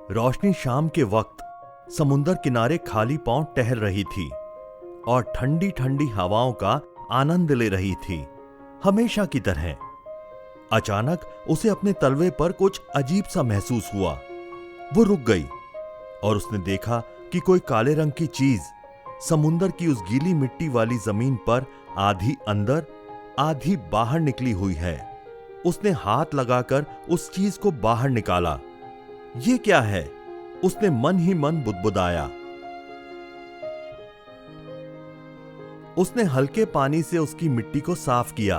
रोशनी शाम के वक्त समुंदर किनारे खाली पांव टहल रही थी और ठंडी ठंडी हवाओं का आनंद ले रही थी, हमेशा की तरह। अचानक उसे अपने तलवे पर कुछ अजीब सा महसूस हुआ। वो रुक गई और उसने देखा कि कोई काले रंग की चीज समुंदर की उस गीली मिट्टी वाली जमीन पर आधी अंदर आधी बाहर निकली हुई है। उसने हाथ लगाकर उस चीज को बाहर निकाला। ये क्या है? उसने मन ही मन बुदबुदाया। उसने हल्के पानी से उसकी मिट्टी को साफ किया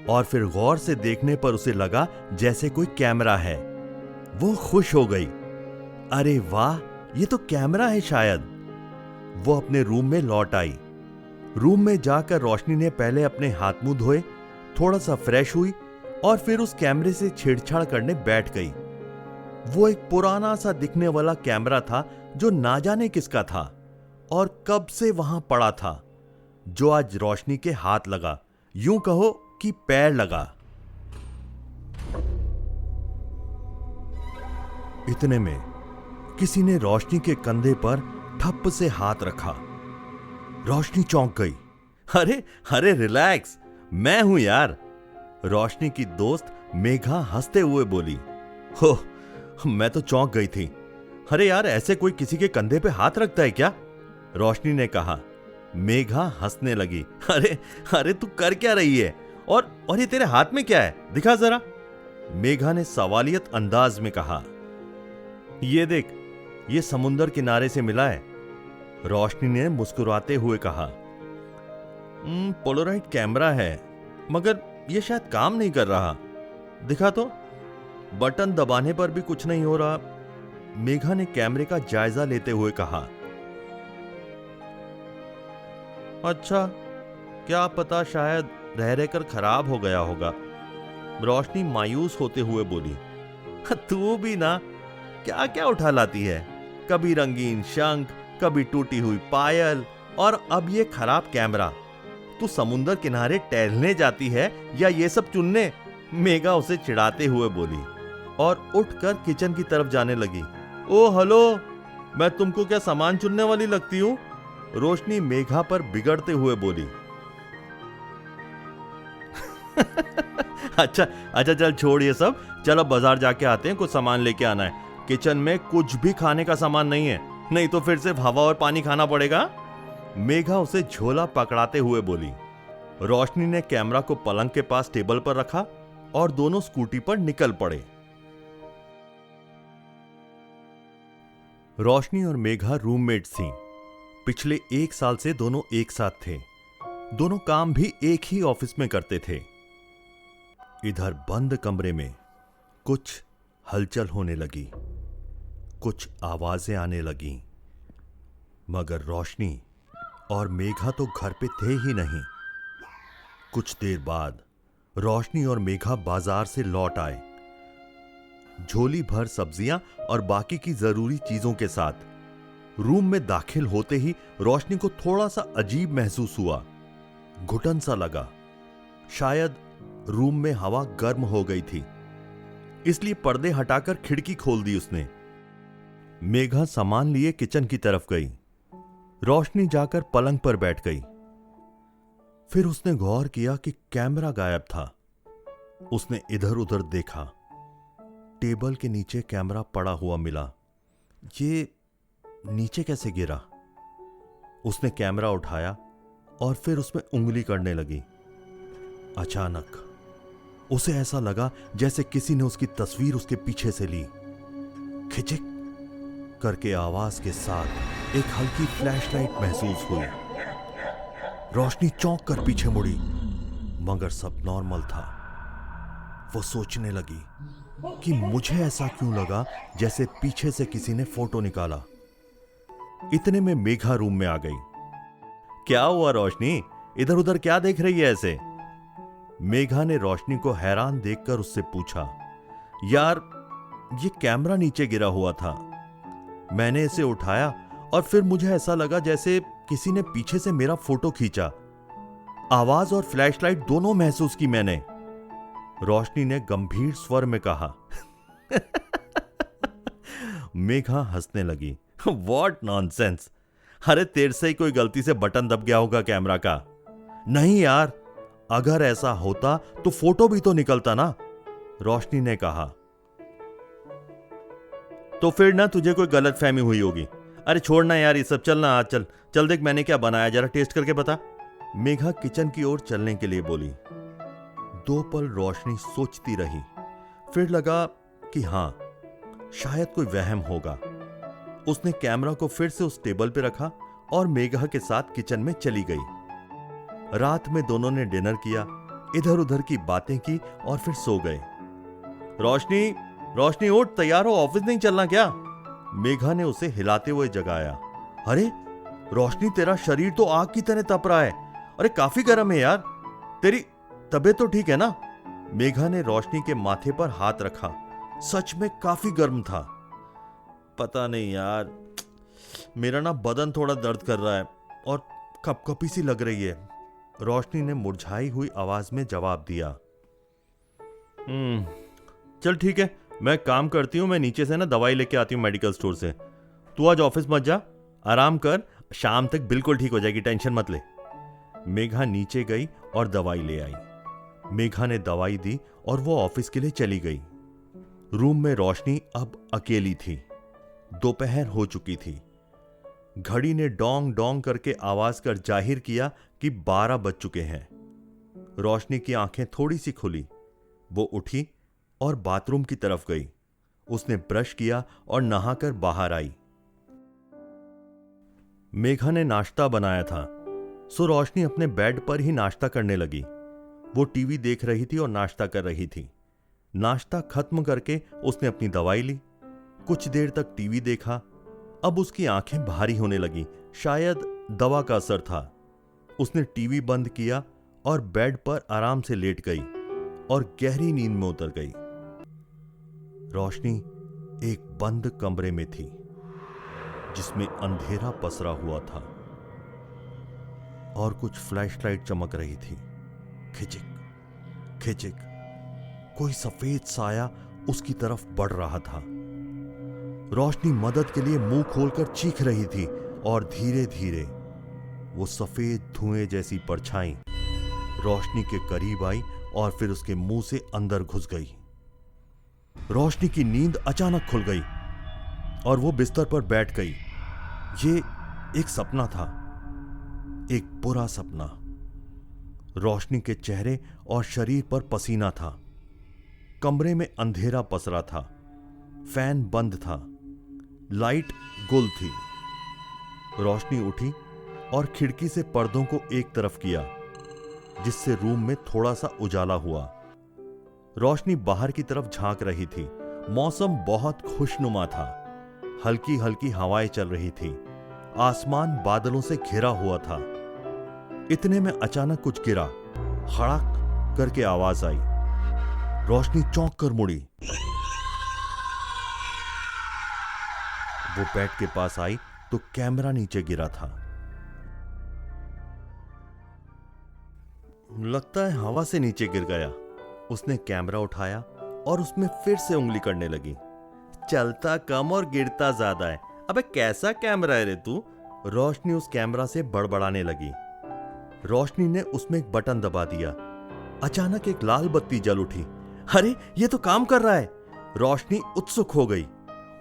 और फिर गौर से देखने पर उसे लगा जैसे कोई कैमरा है। वो खुश हो गई। अरे वाह, ये तो कैमरा है शायद। वो अपने रूम में लौट आई। रूम में जाकर रोशनी ने पहले अपने हाथ मुंह धोए, थोड़ा सा फ्रेश हुई और फिर उस कैमरे से छेड़छाड़ करने बैठ गई। वो एक पुराना सा दिखने वाला कैमरा था जो ना जाने किसका था और कब से वहां पड़ा था, जो आज रोशनी के हाथ लगा, यूं कहो कि पैर लगा। इतने में किसी ने रोशनी के कंधे पर ठप से हाथ रखा। रोशनी चौंक गई। अरे अरे रिलैक्स, मैं हूं यार। रोशनी की दोस्त मेघा हंसते हुए बोली। हो, मैं तो चौंक गई थी। अरे यार, ऐसे कोई किसी के कंधे पे हाथ रखता है क्या? रोशनी ने कहा। मेघा हंसने लगी। अरे अरे, तू कर क्या रही है? और ये तेरे हाथ में क्या है? दिखा जरा। मेघा ने सवालियत अंदाज में कहा। ये देख, ये समुंदर किनारे से मिला है। रोशनी ने मुस्कुराते हुए कहा। पोलराइड कैमरा है, मगर ये शायद काम नहीं कर रहा। दिखा तो, बटन दबाने पर भी कुछ नहीं हो रहा। मेघा ने कैमरे का जायजा लेते हुए कहा। अच्छा, क्या पता शायद रह रहकर खराब हो गया होगा। रोशनी मायूस होते हुए बोली। तू भी ना, क्या क्या उठा लाती है? कभी रंगीन शंख, कभी टूटी हुई पायल और अब ये खराब कैमरा। तू समुंदर किनारे टहलने जाती है या ये सब चुनने? मेघा उसे चिढ़ाते हुए बोली और उठकर किचन की तरफ जाने लगी। ओ हेलो, मैं तुमको क्या सामान चुनने वाली लगती हूं? रोशनी मेघा पर बिगड़ते हुए बोली। अच्छा अच्छा, चल छोड़ ये सब। चलो बाजार जाके आते हैं, कुछ सामान लेके आना है। किचन में कुछ भी खाने का सामान नहीं है, नहीं तो फिर सिर्फ हवा और पानी खाना पड़ेगा। मेघा उसे झोला पकड़ाते हुए बोली। रोशनी ने कैमरा को पलंग के पास टेबल पर रखा और दोनों स्कूटी पर निकल पड़े। रोशनी और मेघा रूममेट्स थीं। पिछले 1 साल से दोनों एक साथ थे। दोनों काम भी एक ही ऑफिस में करते थे। इधर बंद कमरे में कुछ हलचल होने लगी, कुछ आवाजें आने लगीं, मगर रोशनी और मेघा तो घर पे थे ही नहीं। कुछ देर बाद रोशनी और मेघा बाजार से लौट आए, झोली भर सब्जियां और बाकी की जरूरी चीजों के साथ। रूम में दाखिल होते ही रोशनी को थोड़ा सा अजीब महसूस हुआ, घुटन सा लगा। शायद रूम में हवा गर्म हो गई थी, इसलिए पर्दे हटाकर खिड़की खोल दी उसने। मेघा सामान लिए किचन की तरफ गई। रोशनी जाकर पलंग पर बैठ गई। फिर उसने गौर किया कि कैमरा गायब था। उसने इधर उधर देखा। टेबल के नीचे कैमरा पड़ा हुआ मिला। ये नीचे कैसे गिरा? उसने कैमरा उठाया और फिर उसमें उंगली करने लगी। अचानक उसे ऐसा लगा जैसे किसी ने उसकी तस्वीर उसके पीछे से ली। खिचिक करके आवाज के साथ एक हल्की फ्लैशलाइट महसूस हुई। रोशनी चौंक कर पीछे मुड़ी, मगर सब नॉर्मल था। वो सोचने लगी कि मुझे ऐसा क्यों लगा जैसे पीछे से किसी ने फोटो निकाला। इतने में मेघा रूम में आ गई। क्या हुआ रोशनी, इधर उधर क्या देख रही है ऐसे? मेघा ने रोशनी को हैरान देखकर उससे पूछा। यार, ये कैमरा नीचे गिरा हुआ था। मैंने इसे उठाया और फिर मुझे ऐसा लगा जैसे किसी ने पीछे से मेरा फोटो खींचा। आवाज और फ्लैशलाइट दोनों महसूस की मैंने। रोशनी ने गंभीर स्वर में कहा। मेघा हंसने लगी। वॉट नॉनसेंस, अरे तेरे से ही कोई गलती से बटन दब गया होगा कैमरा का। नहीं यार, अगर ऐसा होता तो फोटो भी तो निकलता ना, रोशनी ने कहा। तो फिर ना तुझे कोई गलतफहमी हुई होगी। अरे छोड़ना यार ये सब, चलना आज, चल चल देख मैंने क्या बनाया, जरा टेस्ट करके बता। मेघा किचन की ओर चलने के लिए बोली। 2 पल रोशनी सोचती रही, फिर लगा कि हां, शायद कोई वहम होगा। उसने कैमरा को फिर से उस टेबल पे रखा और मेघा के साथ किचन में चली गई। रात में दोनों ने डिनर किया, इधर उधर की बातें की और फिर सो गए। रोशनी, रोशनी उठ, तैयार हो, ऑफिस नहीं चलना क्या? मेघा ने उसे हिलाते हुए जगाया। अरे रोशनी, तेरा शरीर तो आग की तरह तप रहा है। अरे काफी गर्म है यार, तेरी तबीयत तो ठीक है ना? मेघा ने रोशनी के माथे पर हाथ रखा। सच में काफी गर्म था। पता नहीं यार, मेरा ना बदन थोड़ा दर्द कर रहा है और कपकपी सी लग रही है, रोशनी ने मुरझाई हुई आवाज में जवाब दिया। चल ठीक है, मैं काम करती हूं, मैं नीचे से ना दवाई लेके आती हूं मेडिकल स्टोर से। तू आज ऑफिस मत जा, आराम कर, शाम तक बिल्कुल ठीक हो जाएगी, टेंशन मत ले। मेघा नीचे गई और दवाई ले आई। मेघा ने दवाई दी और वो ऑफिस के लिए चली गई। रूम में रोशनी अब अकेली थी। दोपहर हो चुकी थी। घड़ी ने डोंग डोंग करके आवाज कर जाहिर किया कि 12 बज चुके हैं। रोशनी की आंखें थोड़ी सी खुली। वो उठी और बाथरूम की तरफ गई। उसने ब्रश किया और नहाकर बाहर आई। मेघा ने नाश्ता बनाया था, सो रोशनी अपने बेड पर ही नाश्ता करने लगी। वो टीवी देख रही थी और नाश्ता कर रही थी। नाश्ता खत्म करके उसने अपनी दवाई ली। कुछ देर तक टीवी देखा। अब उसकी आंखें भारी होने लगी, शायद दवा का असर था। उसने टीवी बंद किया और बेड पर आराम से लेट गई और गहरी नींद में उतर गई। रोशनी एक बंद कमरे में थी जिसमें अंधेरा पसरा हुआ था और कुछ फ्लैशलाइट चमक रही थी। खिचिक खिचिक कोई सफेद साया उसकी तरफ बढ़ रहा था। रोशनी मदद के लिए मुंह खोलकर चीख रही थी और धीरे धीरे वो सफेद धुएं जैसी परछाई रोशनी के करीब आई और फिर उसके मुंह से अंदर घुस गई। रोशनी की नींद अचानक खुल गई और वो बिस्तर पर बैठ गई। ये एक सपना था, एक बुरा सपना। रोशनी के चेहरे और शरीर पर पसीना था। कमरे में अंधेरा पसरा था। फैन बंद था। लाइट गुल थी। रोशनी उठी और खिड़की से पर्दों को एक तरफ किया, जिससे रूम में थोड़ा सा उजाला हुआ। रोशनी बाहर की तरफ झांक रही थी। मौसम बहुत खुशनुमा था। हल्की हल्की हवाएं चल रही थी। आसमान बादलों से घिरा हुआ था। इतने में अचानक कुछ गिरा। खड़ाक करके आवाज आई। रोशनी चौंक कर मुड़ी। वो बेड के पास आई तो कैमरा नीचे गिरा था। लगता है हवा से नीचे गिर गया। उसने कैमरा उठाया और उसमें फिर से उंगली करने लगी। चलता कम और गिरता ज्यादा है। अबे कैसा कैमरा है रे तू? रोशनी उस कैमरा से बड़बड़ाने लगी। रोशनी ने उसमें एक बटन दबा दिया। अचानक एक लाल बत्ती जल उठी। अरे ये तो काम कर रहा है। रोशनी उत्सुक हो गई।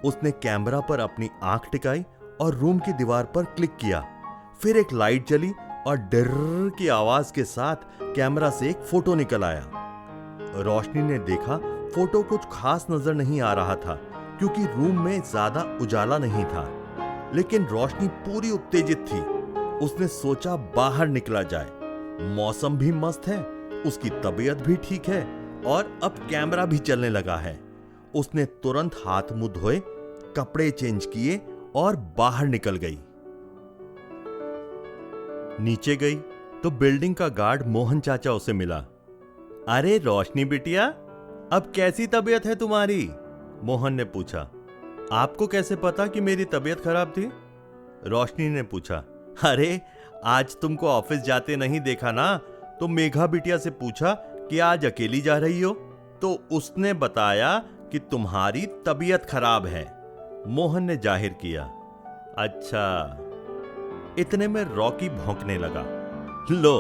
उसने कैमरा पर अपनी आंख टिकाई और रूम की दीवार पर क्लिक किया। फिर एक लाइट जली और डर की आवाज के साथ कैमरा से एक फोटो निकल आया। रोशनी ने देखा फोटो कुछ खास नजर नहीं आ रहा था, क्योंकि रूम में ज्यादा उजाला नहीं था। लेकिन रोशनी पूरी उत्तेजित थी। उसने सोचा बाहर निकला जाए। मौसम भी मस्त है, उसकी तबीयत भी ठीक है और अब कैमरा भी चलने लगा है। उसने तुरंत हाथ मुंह धोए, कपड़े चेंज किए और बाहर निकल गई। नीचे गई तो बिल्डिंग का गार्ड मोहन चाचा उसे मिला। अरे रोशनी बिटिया, अब कैसी तबीयत है तुम्हारी? मोहन ने पूछा। आपको कैसे पता कि मेरी तबीयत खराब थी? रोशनी ने पूछा। अरे आज तुमको ऑफिस जाते नहीं देखा ना, तो मेघा बिटिया से पूछा कि आज अकेली जा रही हो, तो उसने बताया कि तुम्हारी तबीयत खराब है। मोहन ने जाहिर किया। अच्छा। इतने में रॉकी भौंकने लगा। लो,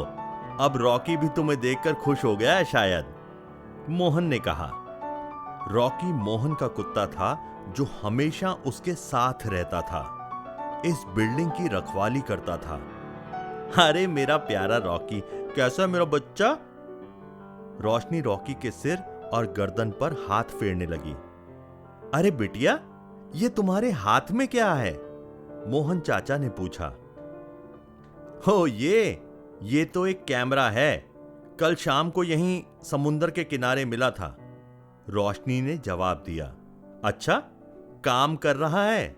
अब रॉकी भी तुम्हें देखकर खुश हो गया है शायद, मोहन ने कहा। रॉकी मोहन का कुत्ता था जो हमेशा उसके साथ रहता था, इस बिल्डिंग की रखवाली करता था। अरे मेरा प्यारा रॉकी, कैसा है मेरा बच्चा? रोशनी रॉकी के सिर और गर्दन पर हाथ फेरने लगी। अरे बिटिया, ये तुम्हारे हाथ में क्या है? मोहन चाचा ने पूछा। हो ये तो एक कैमरा है, कल शाम को यहीं समुंदर के किनारे मिला था, रोशनी ने जवाब दिया। अच्छा, काम कर रहा है?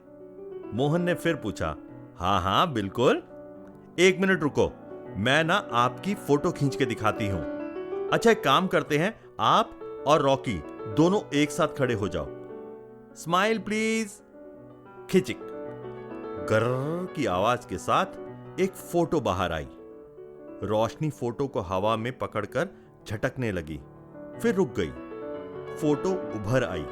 मोहन ने फिर पूछा। हाँ हाँ बिल्कुल। एक मिनट रुको, मैं ना आपकी फोटो खींच के दिखाती हूं। अच्छा एक काम करते हैं, आप और रॉकी दोनों एक साथ खड़े हो जाओ। Smile please. खिचिक। गर्र की आवाज के साथ एक फोटो बाहर आई। रोशनी फोटो को हवा में पकड़कर झटकने लगी, फिर रुक गई। फोटो उभर आई।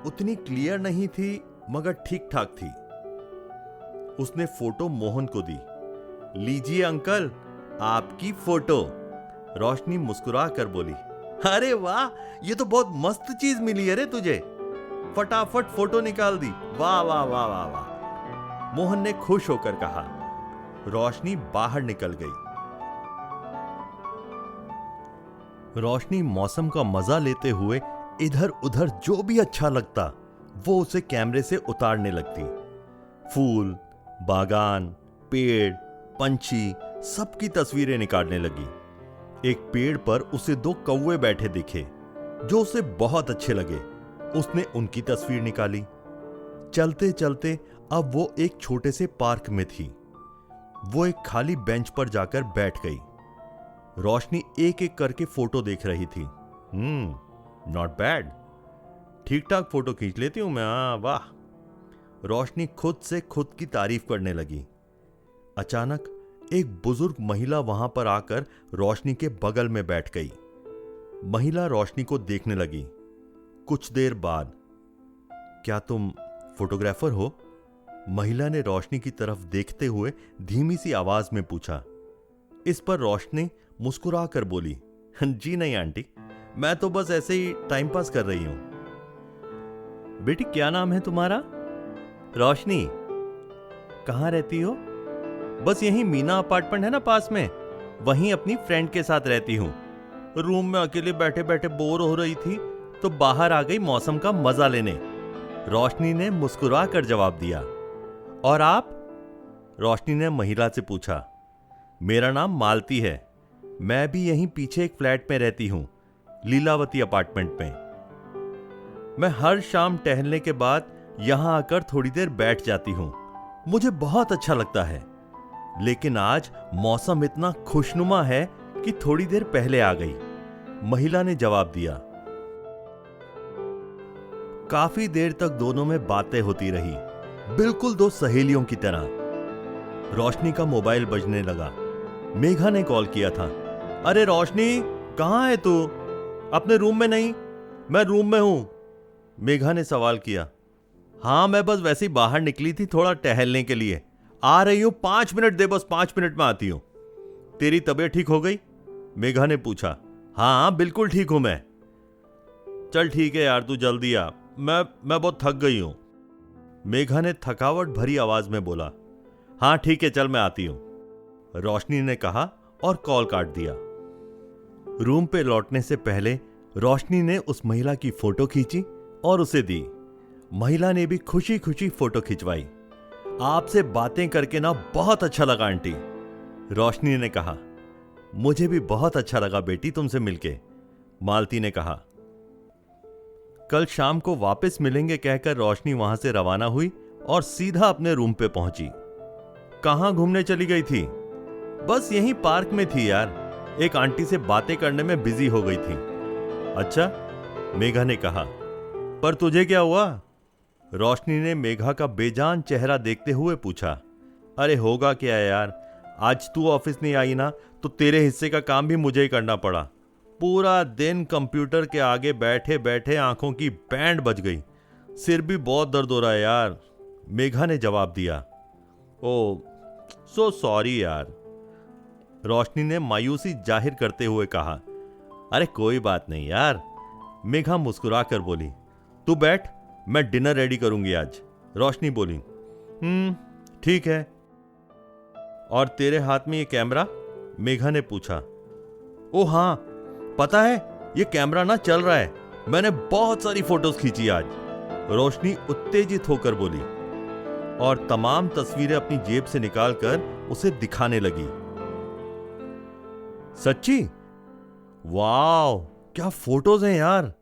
उतनी क्लियर नहीं थी मगर ठीक ठाक थी। उसने फोटो मोहन को दी। लीजिए अंकल, आपकी फोटो, रोशनी मुस्कुरा कर बोली। अरे वाह, ये तो बहुत मस्त चीज मिली है रे तुझे, फटाफट फोटो निकाल दी। वाह वाह वाह वाह वाह, मोहन ने खुश होकर कहा। रोशनी बाहर निकल गई। रोशनी मौसम का मजा लेते हुए इधर उधर जो भी अच्छा लगता वो उसे कैमरे से उतारने लगती। फूल, बागान, पेड़, पंछी, सबकी तस्वीरें निकालने लगी। एक पेड़ पर उसे दो कौवे बैठे दिखे जो उसे बहुत अच्छे लगे। उसने उनकी तस्वीर निकाली। चलते चलते अब वो एक छोटे से पार्क में थी। वो एक खाली बेंच पर जाकर बैठ गई। रोशनी एक एक करके फोटो देख रही थी। नॉट बैड, ठीक ठाक फोटो खींच लेती हूं मैं। वाह, रोशनी खुद से खुद की तारीफ करने लगी। अचानक एक बुजुर्ग महिला वहां पर आकर रोशनी के बगल में बैठ गई। महिला रोशनी को देखने लगी। कुछ देर बाद, क्या तुम फोटोग्राफर हो? महिला ने रोशनी की तरफ देखते हुए धीमी सी आवाज में पूछा। इस पर रोशनी मुस्कुरा कर बोली, जी नहीं आंटी, मैं तो बस ऐसे ही टाइम पास कर रही हूं। बेटी क्या नाम है तुम्हारा? रोशनी। कहां रहती हो? बस यहीं मीना अपार्टमेंट है ना पास में, वहीं अपनी फ्रेंड के साथ रहती हूं। रूम में अकेले बैठे बैठे बोर हो रही थी तो बाहर आ गई मौसम का मजा लेने, रोशनी ने मुस्कुरा कर जवाब दिया। और आप? रोशनी ने महिला से पूछा। मेरा नाम मालती है, मैं भी यहीं पीछे एक फ्लैट में रहती हूं, लीलावती अपार्टमेंट में। मैं हर शाम टहलने के बाद यहां आकर थोड़ी देर बैठ जाती हूं, मुझे बहुत अच्छा लगता है। लेकिन आज मौसम इतना खुशनुमा है कि थोड़ी देर पहले आ गई, महिला ने जवाब दिया। काफी देर तक दोनों में बातें होती रही, बिल्कुल दो सहेलियों की तरह। रोशनी का मोबाइल बजने लगा। मेघा ने कॉल किया था। अरे रोशनी, कहां है तू? अपने रूम में नहीं? मैं रूम में हूं, मेघा ने सवाल किया। हाँ, मैं बस वैसे ही बाहर निकली थी थोड़ा टहलने के लिए, आ रही हूं, 5 मिनट दे, बस 5 मिनट में आती हूं। तेरी तबीयत ठीक हो गई? मेघा ने पूछा। हाँ बिल्कुल ठीक हूं मैं। चल ठीक है यार, तू जल्दी आ, मैं बहुत थक गई हूं, मेघा ने थकावट भरी आवाज में बोला। हाँ ठीक है, चल मैं आती हूं, रोशनी ने कहा और कॉल काट दिया। रूम पे लौटने से पहले रोशनी ने उस महिला की फोटो खींची और उसे दी। महिला ने भी खुशी खुशी फोटो खिंचवाई। आपसे बातें करके ना बहुत अच्छा लगा आंटी, रोशनी ने कहा। मुझे भी बहुत अच्छा लगा बेटी तुमसे मिलके, मालती ने कहा। कल शाम को वापस मिलेंगे कहकर रोशनी वहां से रवाना हुई और सीधा अपने रूम पे पहुंची। कहां घूमने चली गई थी? बस यहीं पार्क में थी यार, एक आंटी से बातें करने में बिजी हो गई थी। अच्छा, मेघा ने कहा। पर तुझे क्या हुआ? रोशनी ने मेघा का बेजान चेहरा देखते हुए पूछा। अरे होगा क्या यार, आज तू ऑफिस नहीं आई ना तो तेरे हिस्से का काम भी मुझे ही करना पड़ा। पूरा दिन कंप्यूटर के आगे बैठे बैठे आंखों की बैंड बज गई, सिर भी बहुत दर्द हो रहा है यार, मेघा ने जवाब दिया। ओ सो सॉरी यार, रोशनी ने मायूसी जाहिर करते हुए कहा। अरे कोई बात नहीं यार, मेघा मुस्कुरा कर बोली। तू बैठ, मैं डिनर रेडी करूंगी आज, रोशनी बोली। ठीक है। और तेरे हाथ में ये कैमरा? मेघा ने पूछा। ओ हाँ, पता है ये कैमरा ना चल रहा है, मैंने बहुत सारी फोटोज खींची आज, रोशनी उत्तेजित होकर बोली और तमाम तस्वीरें अपनी जेब से निकालकर उसे दिखाने लगी। सच्ची? वाह, क्या फोटोज हैं यार,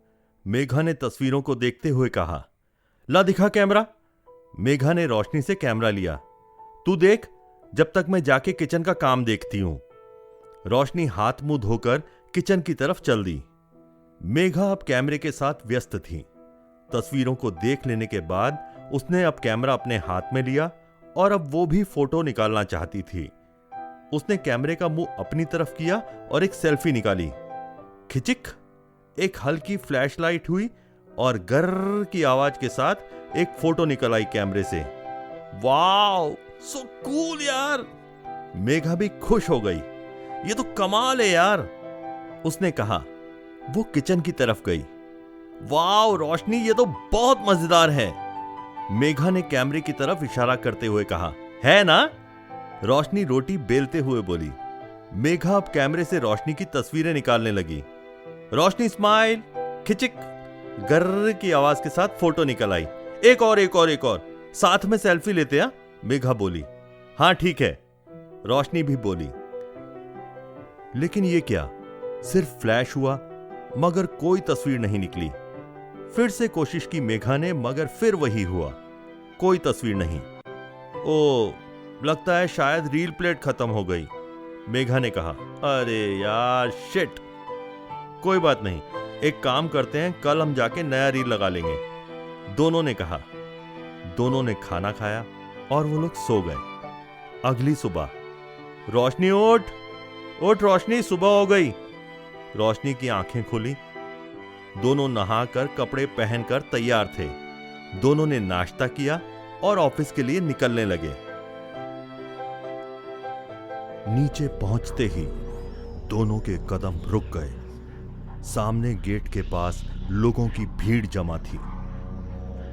मेघा ने तस्वीरों को देखते हुए कहा। ला दिखा कैमरा। मेघा ने रोशनी से कैमरा लिया। तू देख, जब तक मैं जाके किचन का काम देखती हूं। रोशनी हाथ मुंह धोकर किचन की तरफ चल दी। मेघा अब कैमरे के साथ व्यस्त थी। तस्वीरों को देख लेने के बाद उसने अब कैमरा अपने हाथ में लिया और अब वो भी फोटो निकालना चाहती थी। उसने कैमरे का मुंह अपनी तरफ किया और एक सेल्फी निकाली। खिचिक, एक हल्की फ्लैशलाइट हुई और गर्र की आवाज के साथ एक फोटो निकल आई कैमरे से। वाओ, सो कूल यार, मेघा भी खुश हो गई। ये तो कमाल है यार, उसने कहा। वो किचन की तरफ गई। वाओ रोशनी, ये तो बहुत मजेदार है, मेघा ने कैमरे की तरफ इशारा करते हुए कहा। है ना? रोशनी रोटी बेलते हुए बोली। मेघा अब कैमरे से रोशनी की तस्वीरें निकालने लगी। रोशनी स्माइल, खिचिक, गर्र की आवाज के साथ फोटो निकल आई। एक और एक और एक और, साथ में सेल्फी लेते हैं, मेघा बोली। हां ठीक है, रोशनी भी बोली। लेकिन ये क्या, सिर्फ फ्लैश हुआ मगर कोई तस्वीर नहीं निकली। फिर से कोशिश की मेघा ने, मगर फिर वही हुआ, कोई तस्वीर नहीं। ओ, लगता है शायद रील प्लेट खत्म हो गई, मेघा ने कहा। अरे यार शिट, कोई बात नहीं, एक काम करते हैं, कल हम जाके नया रील लगा लेंगे, दोनों ने कहा। दोनों ने खाना खाया और वो लोग सो गए। अगली सुबह, रोशनी उठ उठ रोशनी, सुबह हो गई। रोशनी की आंखें खुली। दोनों नहाकर कपड़े पहनकर तैयार थे। दोनों ने नाश्ता किया और ऑफिस के लिए निकलने लगे। नीचे पहुंचते ही दोनों के कदम रुक गए। सामने गेट के पास लोगों की भीड़ जमा थी।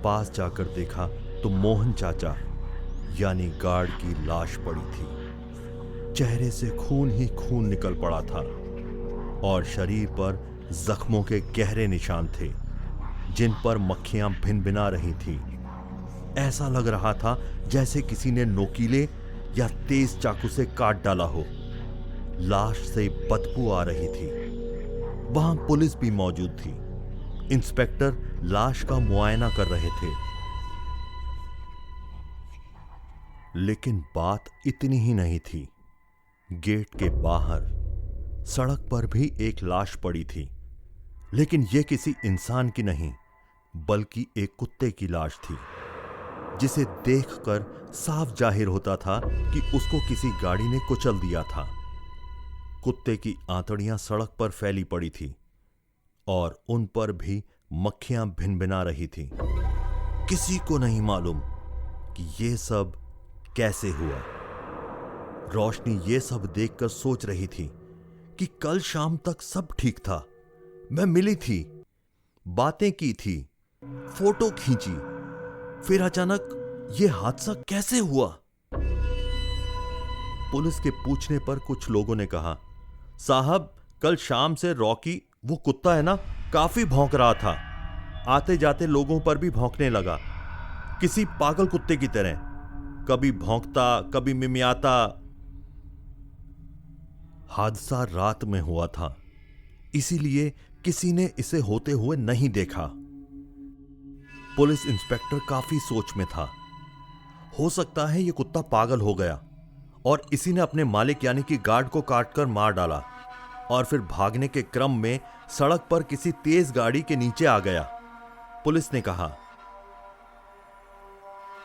पास जाकर देखा तो मोहन चाचा यानी गार्ड की लाश पड़ी थी। चेहरे से खून ही खून निकल पड़ा था और शरीर पर जख्मों के गहरे निशान थे, जिन पर मक्खियां भिनभिना रही थीं। ऐसा लग रहा था जैसे किसी ने नोकीले या तेज चाकू से काट डाला हो। लाश से बदबू आ रही थी। वहां पुलिस भी मौजूद थी। इंस्पेक्टर लाश का मुआयना कर रहे थे। लेकिन बात इतनी ही नहीं थी। गेट के बाहर सड़क पर भी एक लाश पड़ी थी, लेकिन यह किसी इंसान की नहीं बल्कि एक कुत्ते की लाश थी, जिसे देखकर साफ जाहिर होता था कि उसको किसी गाड़ी ने कुचल दिया था। कुत्ते की आंतड़ियां सड़क पर फैली पड़ी थी और उन पर भी मक्खियां भिनभिना रही थीं। किसी को नहीं मालूम कि यह सब कैसे हुआ। रोशनी ये सब देखकर सोच रही थी कि कल शाम तक सब ठीक था। मैं मिली थी, बातें की थी, फोटो खींची, फिर अचानक ये हादसा कैसे हुआ? पुलिस के पूछने पर कुछ लोगों ने कहा, साहब कल शाम से रॉकी, वो कुत्ता है ना, काफी भौंक रहा था। आते जाते लोगों पर भी भौंकने लगा, किसी पागल कुत्ते की तरह, कभी भौंकता कभी मिमियाता। हादसा रात में हुआ था, इसीलिए किसी ने इसे होते हुए नहीं देखा। पुलिस इंस्पेक्टर काफी सोच में था। हो सकता है यह कुत्ता पागल हो गया और इसी ने अपने मालिक यानी कि गार्ड को काटकर मार डाला और फिर भागने के क्रम में सड़क पर किसी तेज गाड़ी के नीचे आ गया, पुलिस ने कहा।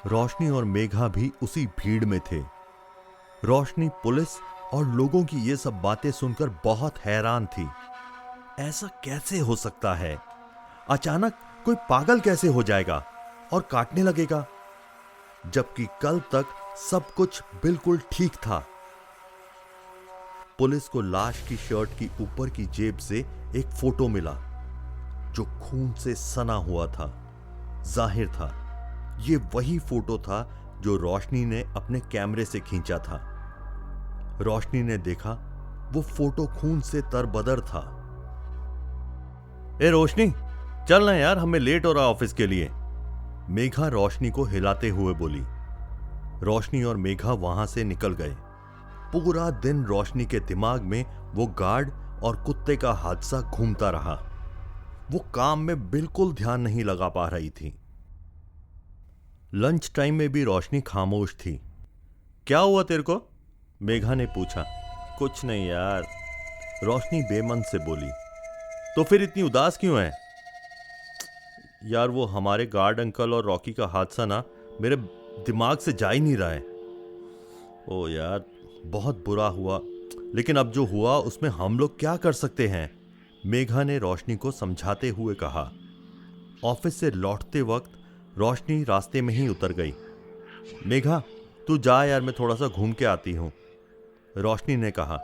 रोशनी और मेघा भी उसी भीड़ में थे। रोशनी पुलिस और लोगों की ये सब बातें सुनकर बहुत हैरान थी। ऐसा कैसे हो सकता है? अचानक कोई पागल कैसे हो जाएगा? और काटने लगेगा, जबकि कल तक सब कुछ बिल्कुल ठीक था। पुलिस को लाश की शर्ट की ऊपर की जेब से एक फोटो मिला जो खून से सना हुआ था। जाहिर था ये वही फोटो था जो रोशनी ने अपने कैमरे से खींचा था। रोशनी ने देखा वो फोटो खून से तरबदर था। ए रोशनी, चल ना यार, हमें लेट हो रहा ऑफिस के लिए, मेघा रोशनी को हिलाते हुए बोली। रोशनी और मेघा वहां से निकल गए। पूरा दिन रोशनी के दिमाग में वो गार्ड और कुत्ते का हादसा घूमता रहा। वो काम में बिल्कुल ध्यान नहीं लगा पा रही थी। लंच टाइम में भी रोशनी खामोश थी। क्या हुआ तेरे को? मेघा ने पूछा। कुछ नहीं यार, रोशनी बेमन से बोली। तो फिर इतनी उदास क्यों है? यार वो हमारे गार्ड अंकल और रॉकी का हादसा ना मेरे दिमाग से जा ही नहीं रहा है। ओ यार, बहुत बुरा हुआ, लेकिन अब जो हुआ उसमें हम लोग क्या कर सकते हैं? मेघा ने रोशनी को समझाते हुए कहा। ऑफिस से लौटते वक्त रोशनी रास्ते में ही उतर गई। मेघा, तू जा यार, मैं थोड़ा सा घूम के आती हूं, रोशनी ने कहा।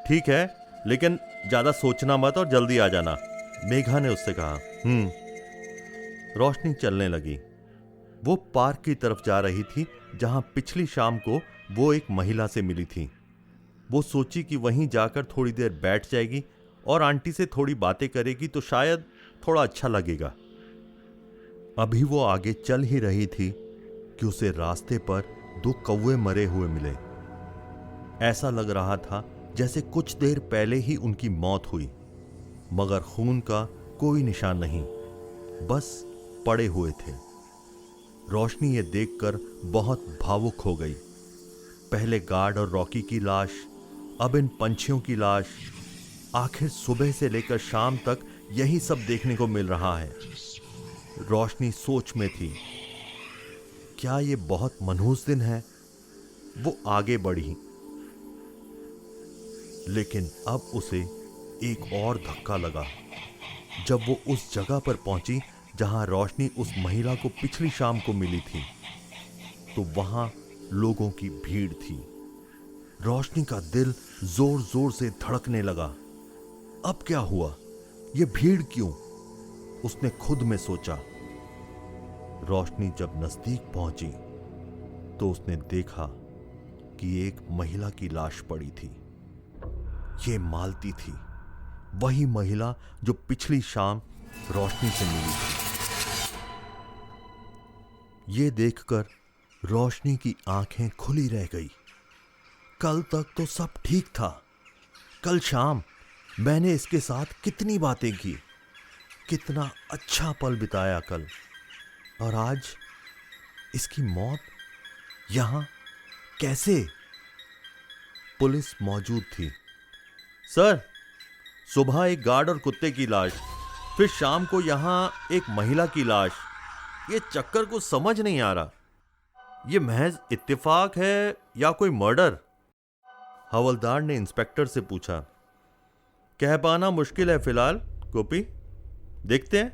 ठीक है, लेकिन ज्यादा सोचना मत और जल्दी आ जाना, मेघा ने उससे कहा। रोशनी चलने लगी। वो पार्क की तरफ जा रही थी जहां पिछली शाम को वो एक महिला से मिली थी। वो सोची कि वहीं जाकर थोड़ी देर बैठ जाएगी और आंटी से थोड़ी बातें करेगी तो शायद थोड़ा अच्छा लगेगा। अभी वो आगे चल ही रही थी कि उसे रास्ते पर 2 कौवे मरे हुए मिले। ऐसा लग रहा था जैसे कुछ देर पहले ही उनकी मौत हुई, मगर खून का कोई निशान नहीं, बस पड़े हुए थे। रोशनी ये देखकर बहुत भावुक हो गई। पहले गार्ड और रॉकी की लाश, अब इन पंछियों की लाश। आखिर सुबह से लेकर शाम तक यही सब देखने को मिल रहा है। रोशनी सोच में थी, क्या ये बहुत मनहूस दिन है? वो आगे बढ़ी, लेकिन अब उसे एक और धक्का लगा जब वो उस जगह पर पहुंची जहां रोशनी उस महिला को पिछली शाम को मिली थी। तो वहां लोगों की भीड़ थी। रोशनी का दिल जोर जोर से धड़कने लगा। अब क्या हुआ? ये भीड़ क्यों? उसने खुद में सोचा। रोशनी जब नजदीक पहुंची तो उसने देखा कि एक महिला की लाश पड़ी थी। ये मालती थी, वही महिला जो पिछली शाम रोशनी से मिली थी। ये देखकर रोशनी की आंखें खुली रह गई। कल तक तो सब ठीक था। कल शाम मैंने इसके साथ कितनी बातें की, कितना अच्छा पल बिताया कल, और आज इसकी मौत यहां कैसे? पुलिस मौजूद थी। सर, सुबह एक गार्ड और कुत्ते की लाश, फिर शाम को यहां एक महिला की लाश। ये चक्कर को समझ नहीं आ रहा। ये महज इत्तेफाक है या कोई मर्डर? हवलदार ने इंस्पेक्टर से पूछा। कह पाना मुश्किल है फिलहाल गोपी, देखते हैं।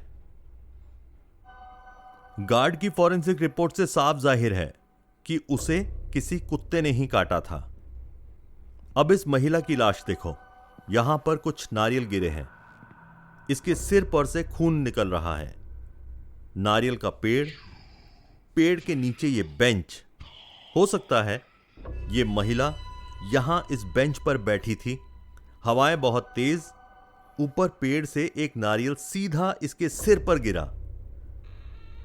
गार्ड की फॉरेंसिक रिपोर्ट से साफ जाहिर है कि उसे किसी कुत्ते ने ही काटा था। अब इस महिला की लाश देखो, यहां पर कुछ नारियल गिरे हैं। इसके सिर पर से खून निकल रहा है। नारियल का पेड़, पेड़ के नीचे ये बेंच। हो सकता है ये महिला यहां इस बेंच पर बैठी थी। हवाएं बहुत तेज, ऊपर पेड़ से एक नारियल सीधा इसके सिर पर गिरा।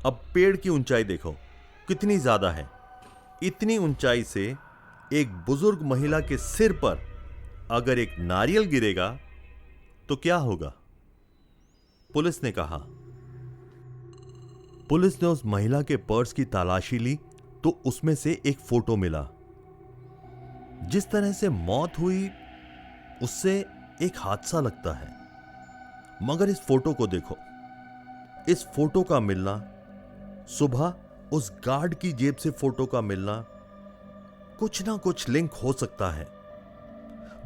अब पेड़ की ऊंचाई देखो कितनी ज्यादा है। इतनी ऊंचाई से एक बुजुर्ग महिला के सिर पर अगर एक नारियल गिरेगा तो क्या होगा? पुलिस ने कहा। पुलिस ने उस महिला के पर्स की तलाशी ली तो उसमें से एक फोटो मिला। जिस तरह से मौत हुई उससे एक हादसा लगता है, मगर इस फोटो को देखो। इस फोटो का मिलना, सुबह उस गार्ड की जेब से फोटो का मिलना, कुछ ना कुछ लिंक हो सकता है।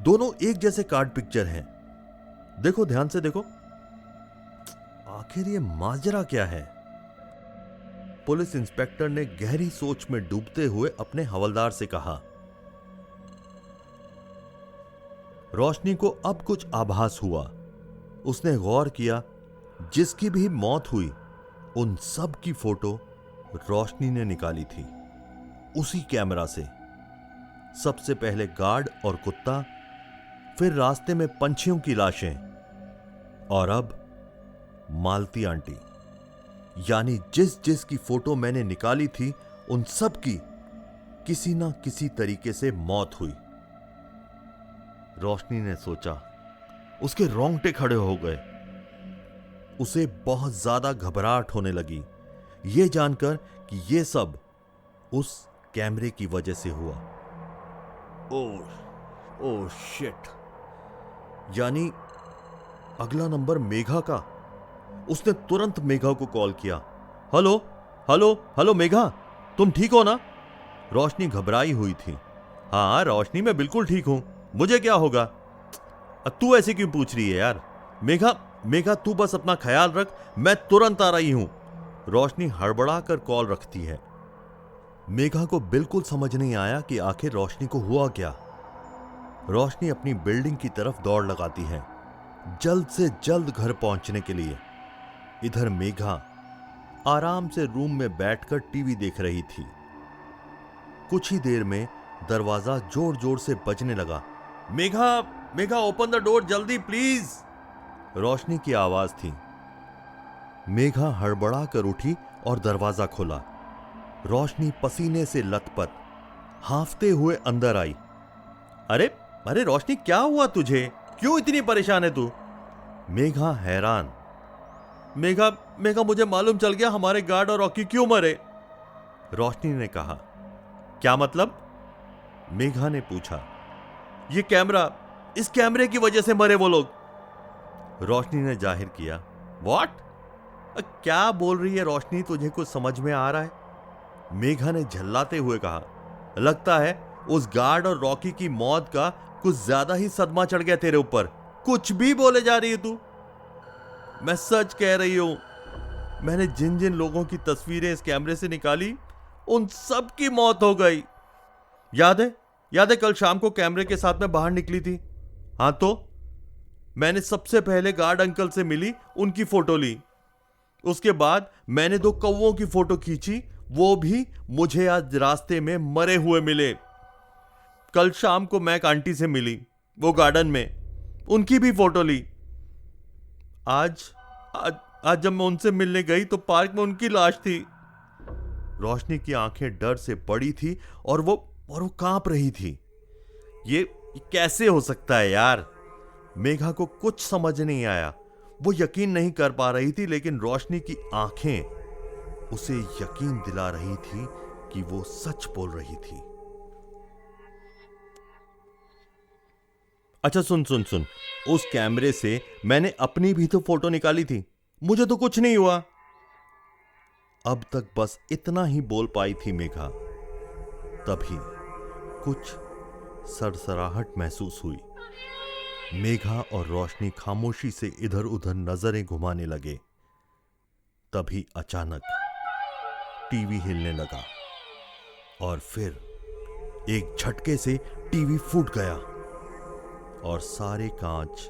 दोनों एक जैसे कार्ड पिक्चर हैं। देखो, ध्यान से देखो। आखिर ये माजरा क्या है? पुलिस इंस्पेक्टर ने गहरी सोच में डूबते हुए अपने हवलदार से कहा। रोशनी को अब कुछ आभास हुआ। उसने गौर किया, जिसकी भी मौत हुई उन सब की फोटो रोशनी ने निकाली थी, उसी कैमरा से। सबसे पहले गार्ड और कुत्ता, फिर रास्ते में पंछियों की लाशें, और अब मालती आंटी। यानी जिस जिस की फोटो मैंने निकाली थी उन सब की किसी ना किसी तरीके से मौत हुई। रोशनी ने सोचा। उसके रोंगटे खड़े हो गए। उसे बहुत ज्यादा घबराहट होने लगी, यह जानकर कि यह सब उस कैमरे की वजह से हुआ। Oh shit. यानी अगला नंबर मेघा का। उसने तुरंत मेघा को कॉल किया। हेलो हेलो हेलो मेघा, तुम ठीक हो ना? रोशनी घबराई हुई थी। हाँ रोशनी, मैं बिल्कुल ठीक हूं, मुझे क्या होगा? तू ऐसे क्यों पूछ रही है यार? मेघा तू बस अपना ख्याल रख, मैं तुरंत आ रही हूं। रोशनी हड़बड़ा कर कॉल रखती है। मेघा को बिल्कुल समझ नहीं आया कि आखिर रोशनी को हुआ क्या। रोशनी अपनी बिल्डिंग की तरफ दौड़ लगाती है, जल्द से जल्द घर पहुंचने के लिए। इधर मेघा आराम से रूम में बैठकर टीवी देख रही थी। कुछ ही देर में दरवाजा जोर जोर से बजने लगा। मेघा ओपन द डोर जल्दी प्लीज, रोशनी की आवाज थी। मेघा हड़बड़ा कर उठी और दरवाजा खोला। रोशनी पसीने से लथपथ हांफते हुए अंदर आई। अरे रोशनी, क्या हुआ तुझे? क्यों इतनी परेशान है तू? मेघा हैरान। मेघा मुझे मालूम चल गया हमारे गार्ड और रॉकी क्यों मरे। रोशनी ने कहा। क्या मतलब? मेघा ने पूछा। ये कैमरा, इस कैमरे की वजह से मरे वो लोग, रोशनी ने जाहिर किया। व्हाट? क्या बोल रही है रोशनी, तुझे कुछ समझ में आ रहा है? मेघा ने झल्लाते हुए कहा। लगता है उस गार्ड और रॉकी की मौत का कुछ ज्यादा ही सदमा चढ़ गया तेरे ऊपर। कुछ भी बोले जा रही है तू। मैं सच कह रही हूं, मैंने जिन जिन लोगों की तस्वीरें इस कैमरे से निकाली उन सब की मौत हो गई। याद है कल शाम को कैमरे के साथ में बाहर निकली थी। हाँ तो मैंने सबसे पहले गार्ड अंकल से मिली, उनकी फोटो ली। उसके बाद मैंने 2 कौवों की फोटो खींची, वो भी मुझे आज रास्ते में मरे हुए मिले। कल शाम को मैं एक आंटी से मिली, वो गार्डन में, उनकी भी फोटो ली। आज जब मैं उनसे मिलने गई तो पार्क में उनकी लाश थी। रोशनी की आंखें डर से बड़ी थी और वो कांप रही थी। ये कैसे हो सकता है यार? मेघा को कुछ समझ नहीं आया। वो यकीन नहीं कर पा रही थी, लेकिन रोशनी की आंखें उसे यकीन दिला रही थी कि वो सच बोल रही थी। अच्छा सुन, उस कैमरे से मैंने अपनी भी तो फोटो निकाली थी, मुझे तो कुछ नहीं हुआ। अब तक बस इतना ही बोल पाई थी मेघा। तभी कुछ सरसराहट महसूस हुई। मेघा और रोशनी खामोशी से इधर उधर नजरें घुमाने लगे। तभी अचानक टीवी हिलने लगा और फिर एक झटके से टीवी फूट गया और सारे कांच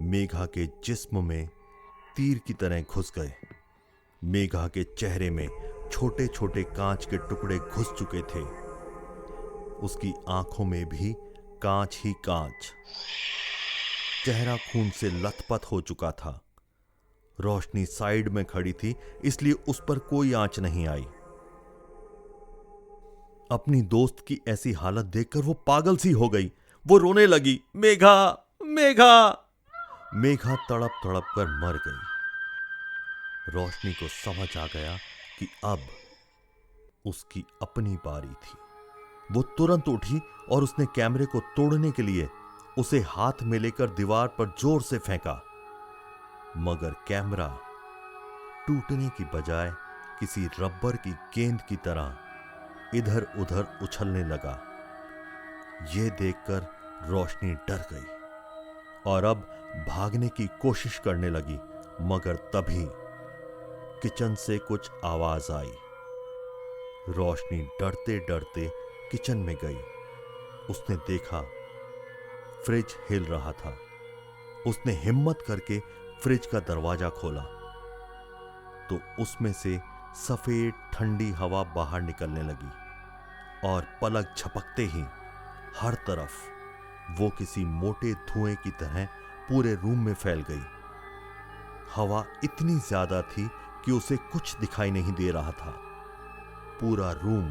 मेघा के जिस्म में तीर की तरह घुस गए। मेघा के चेहरे में छोटे छोटे कांच के टुकड़े घुस चुके थे। उसकी आंखों में भी कांच ही कांच। चेहरा खून से लथपथ हो चुका था। रोशनी साइड में खड़ी थी, इसलिए उस पर कोई आंच नहीं आई। अपनी दोस्त की ऐसी हालत देखकर वो पागल सी हो गई। वो रोने लगी, मेघा मेघा। मेघा तड़प तड़प कर मर गई। रोशनी को समझ आ गया कि अब उसकी अपनी बारी थी। वो तुरंत उठी और उसने कैमरे को तोड़ने के लिए उसे हाथ में लेकर दीवार पर जोर से फेंका, मगर कैमरा टूटने की बजाय किसी रबर की गेंद की तरह इधर उधर उछलने लगा। यह देखकर रोशनी डर गई और अब भागने की कोशिश करने लगी, मगर तभी किचन से कुछ आवाज आई। रोशनी डरते डरते किचन में गई। उसने देखा फ्रिज हिल रहा था। उसने हिम्मत करके फ्रिज का दरवाजा खोला तो उसमें से सफेद ठंडी हवा बाहर निकलने लगी और पलक झपकते ही हर तरफ वो किसी मोटे धुएं की तरह पूरे रूम में फैल गई। हवा इतनी ज्यादा थी कि उसे कुछ दिखाई नहीं दे रहा था। पूरा रूम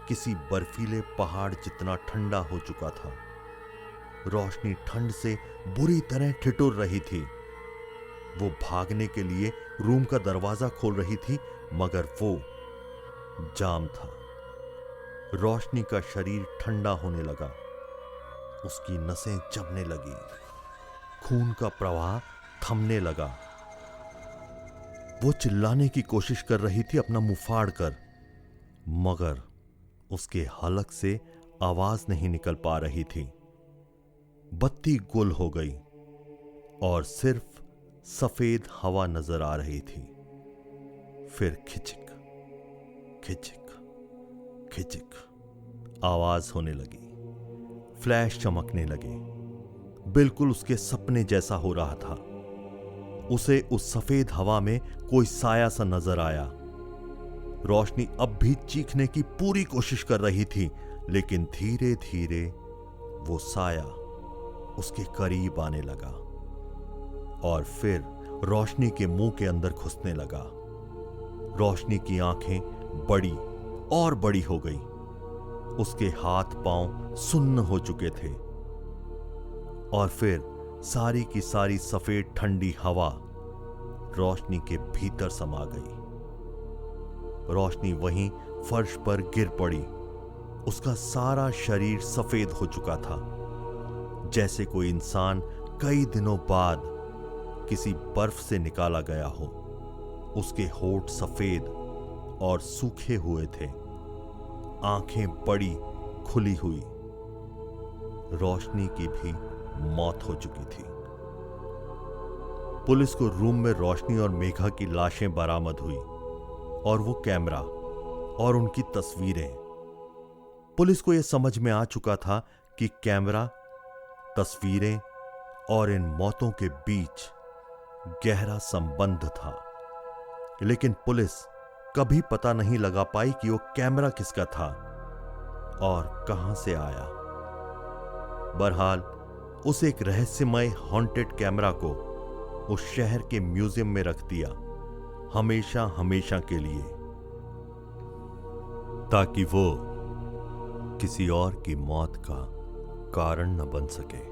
किसी बर्फीले पहाड़ जितना ठंडा हो चुका था। रोशनी ठंड से बुरी तरह ठिठुर रही थी। वो भागने के लिए रूम का दरवाजा खोल रही थी मगर वो जाम था। रोशनी का शरीर ठंडा होने लगा। उसकी नसें जमने लगी। खून का प्रवाह थमने लगा। वो चिल्लाने की कोशिश कर रही थी अपना मुंह फाड़ कर, मगर उसके हलक से आवाज नहीं निकल पा रही थी। बत्ती गुल हो गई और सिर्फ सफेद हवा नजर आ रही थी। फिर खिचक खिचक खिचक आवाज होने लगी। फ्लैश चमकने लगे। बिल्कुल उसके सपने जैसा हो रहा था। उसे उस सफेद हवा में कोई साया सा नजर आया। रोशनी अब भी चीखने की पूरी कोशिश कर रही थी, लेकिन धीरे धीरे वो साया उसके करीब आने लगा और फिर रोशनी के मुंह के अंदर घुसने लगा। रोशनी की आंखें बड़ी और बड़ी हो गई। उसके हाथ पांव सुन्न हो चुके थे और फिर सारी की सारी सफेद ठंडी हवा रोशनी के भीतर समा गई। रोशनी वहीं फर्श पर गिर पड़ी। उसका सारा शरीर सफेद हो चुका था, जैसे कोई इंसान कई दिनों बाद किसी बर्फ से निकाला गया हो। उसके होंठ सफेद और सूखे हुए थे। आंखें बड़ी खुली हुई। रोशनी की भी मौत हो चुकी थी। पुलिस को रूम में रोशनी और मेघा की लाशें बरामद हुई और वो कैमरा और उनकी तस्वीरें। पुलिस को यह समझ में आ चुका था कि कैमरा, तस्वीरें और इन मौतों के बीच गहरा संबंध था, लेकिन पुलिस कभी पता नहीं लगा पाई कि वो कैमरा किसका था और कहां से आया। बहरहाल उस एक रहस्यमय हॉन्टेड कैमरा को उस शहर के म्यूजियम में रख दिया, हमेशा हमेशा के लिए, ताकि वो किसी और की मौत का कारण न बन सके।